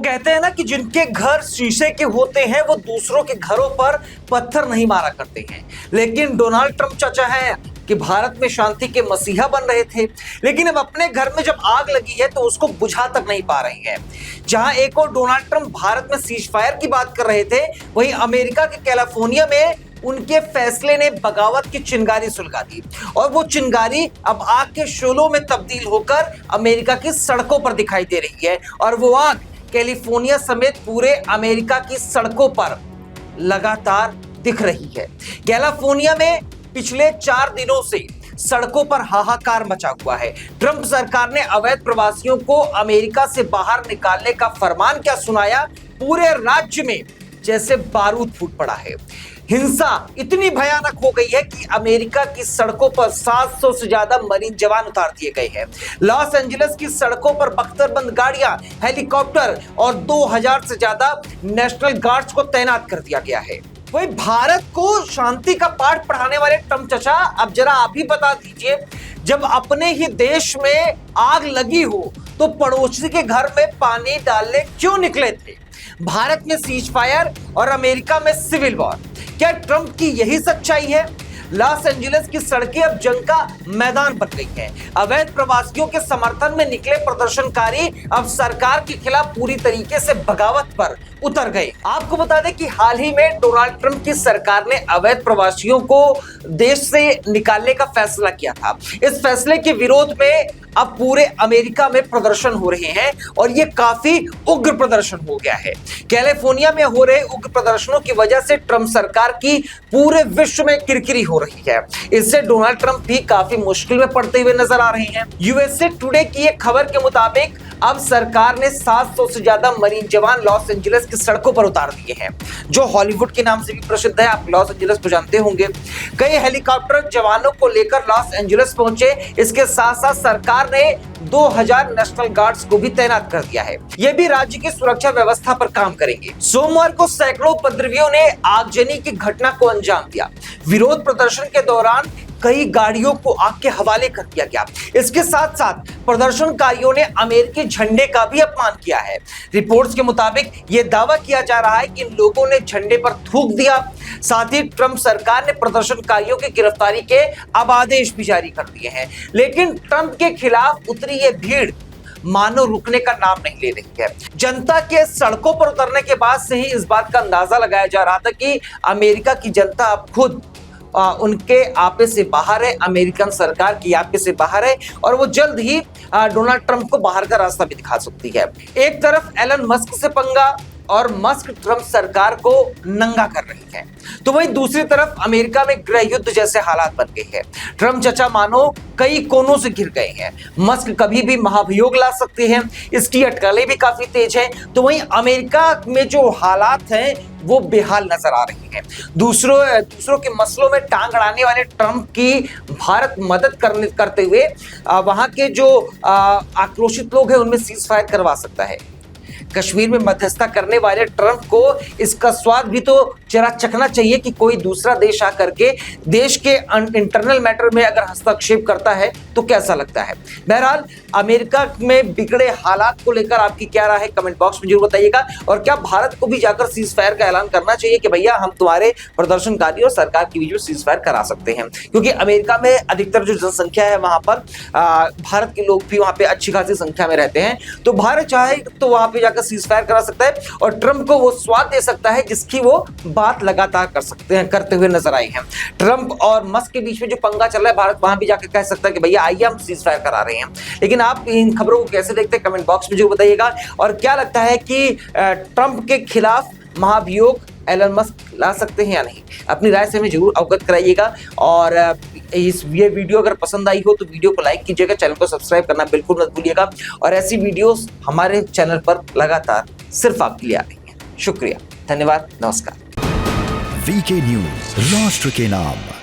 कहते हैं ना कि जिनके घर शीशे के होते हैं वो दूसरों के घरों पर पत्थर नहीं मारा करते हैं। लेकिन डोनाल्ड ट्रंप चाचा है कि भारत में शांति के मसीहा बन रहे थे, लेकिन अब अपने घर में जब आग लगी है तो उसको बुझा तक नहीं पा रहे हैं। जहां एक और डोनाल्ड ट्रंप भारत में सीज फायर की बात कर रहे थे, वहीं अमेरिका के कैलिफोर्निया में उनके फैसले ने बगावत की चिंगारी सुलगा दी और वो चिंगारी अब आग के शोलों में तब्दील होकर अमेरिका की सड़कों पर दिखाई दे रही है। और वो आग कैलिफोर्निया समेत पूरे अमेरिका की सड़कों पर लगातार दिख रही है। कैलिफोर्निया में पिछले 4 दिनों से सड़कों पर हाहाकार मचा हुआ है। ट्रंप सरकार ने अवैध प्रवासियों को अमेरिका से बाहर निकालने का फरमान क्या सुनाया, पूरे राज्य में जैसे बारूद फूट पड़ा है। हिंसा इतनी भयानक हो गई है कि अमेरिका की सड़कों पर 700 से ज्यादा मरीन जवान उतार दिए गए हैं। लॉस एंजलिस की सड़कों पर बख्तरबंद गाड़ियां, हेलीकॉप्टर और 2000 से ज्यादा नेशनल गार्ड्स को तैनात कर दिया गया है। वही भारत को शांति का पाठ पढ़ाने वाले ट्रंप चाचा, अब जरा आप ही बता दीजिए, जब अपने ही देश में आग लगी हो तो पड़ोसी के घर में पानी डालने क्यों निकले थे? भारत में सीज फायर और अमेरिका में सिविल वॉर, क्या ट्रंप की यही सच्चाई है? लॉस एंजलिस की सड़कें अब जंग का मैदान बन गई हैं। अवैध प्रवासियों के समर्थन में निकले प्रदर्शनकारी अब सरकार के खिलाफ पूरी तरीके से बगावत पर उतर गए। आपको बता दें कि हाल ही में डोनाल्ड ट्रंप की सरकार ने अवैध प्रवासियों को देश से निकालने का फैसला किया था। इस फैसले के विरोध में अब पूरे अमेरिका में प्रदर्शन हो रहे हैं और ये काफी उग्र प्रदर्शन हो गया है। कैलिफोर्निया में हो रहे उग्र प्रदर्शनों की वजह से ट्रंप सरकार की पूरे विश्व में किरकिरी हो रही है। इससे डोनाल्ड ट्रंप भी काफी मुश्किल में पड़ते हुए नजर आ रहे हैं। यूएसए टुडे की एक खबर के मुताबिक अब सरकार ने 700 से ज्यादा मरीन जवान लॉस एंजलिस की सड़कों पर उतार दिए हैं, जो हॉलीवुड के नाम से भी प्रसिद्ध है। आप लॉस एंजलिस को जानते होंगे। कई हेलीकॉप्टर जवानों को लेकर लॉस एंजलिस पहुंचे। इसके साथ साथ सरकार ने 2000 नेशनल गार्ड्स को भी तैनात कर दिया है। ये भी राज्य की सुरक्षा व्यवस्था पर काम करेंगे। सोमवार को सैकड़ों उपद्रवियों ने आगजनी की घटना को अंजाम दिया। विरोध प्रदर्शन के दौरान कई गाड़ियों को आग के हवाले कर दिया गया। इसके साथ साथ प्रदर्शनकारियों ने अमेरिकी झंडे का भी अपमान किया है। रिपोर्ट्स के मुताबिक यह दावा किया जा रहा है कि इन लोगों ने झंडे पर थूक दिया। साथ ही ट्रंप सरकार ने प्रदर्शनकारियों की गिरफ्तारी के अब आदेश भी जारी कर दिए हैं। लेकिन ट्रंप के खिलाफ उतरी ये भीड़ मानो रुकने का नाम नहीं ले रही है। जनता के सड़कों पर उतरने के बाद से ही इस बात का अंदाजा लगाया जा रहा था कि अमेरिका की जनता अब खुद उनके आपे से बाहर है, अमेरिकन सरकार की आपे से बाहर है और वो जल्द ही डोनाल्ड ट्रंप को बाहर का रास्ता भी दिखा सकती है। एक तरफ एलन मस्क से पंगा और मस्क ट्रंप सरकार को नंगा कर रही है, तो वहीं दूसरी तरफ अमेरिका में गृह युद्ध जैसे हालात बन गए हैं। ट्रंप चाचा मानो कई कोनों से घिर गए हैं। मस्क कभी भी महाभियोग ला सकते हैं, इसकी अटकलें भी काफी तेज हैं। तो वहीं अमेरिका में जो हालात हैं वो बेहाल नजर आ रही हैं। दूसरों के मसलों में टांग अड़ाने वाले ट्रंप की भारत मदद करते हुए वहां के जो आक्रोशित लोग हैं उनमें सीज फायर करवा सकता है। कश्मीर में मध्यस्थता करने वाले ट्रंप को इसका स्वाद भी तो जरा चखना चाहिए कि कोई दूसरा देश आकर के देश के इंटरनल मैटर में अगर हस्तक्षेप करता है तो कैसा लगता है। बहरहाल अमेरिका में बिगड़े हालात को लेकर आपकी क्या राय है, कमेंट बॉक्स में जरूर बताइएगा। और क्या भारत को भी जाकर सीज फायर का ऐलान करना चाहिए कि भैया हम तुम्हारे प्रदर्शनकारी और सरकार के बीच में सीज फायर करा सकते हैं, क्योंकि अमेरिका में अधिकतर जो जनसंख्या है वहां पर भारत के लोग भी वहां पे अच्छी खासी संख्या में रहते हैं। तो भारत चाहे तो वहां पे जाकर सीज फायर करा सकता है और ट्रंप को वो स्वाद दे सकता है जिसकी वो बात लगातार करते हुए नजर आए हैं। ट्रंप और मस्क के बीच में जो पंगा चल रहा है, भारत वहां भी जाकर कह सकता है कि भैया आइए हम सीज फायर करा रहे हैं। लेकिन आप इन खबरों को कैसे देखते हैं, कमेंट बॉक्स में जरूर बताइएगा। और क्या लगता है कि ट्रंप के खिलाफ महाभियोग एलन मस्क ला सकते हैं या नहीं, अपनी राय से हमें जरूर अवगत कराइएगा। और ये वीडियो अगर पसंद आई हो तो वीडियो को लाइक कीजिएगा, चैनल को सब्सक्राइब करना बिल्कुल मत भूलिएगा। और ऐसी वीडियोस हमारे चैनल पर लगातार सिर्फ आपके लिए आ रही हैं। शुक्रिया, धन्यवाद, नमस्कार। वीके न्यूज, राष्ट्र के नाम।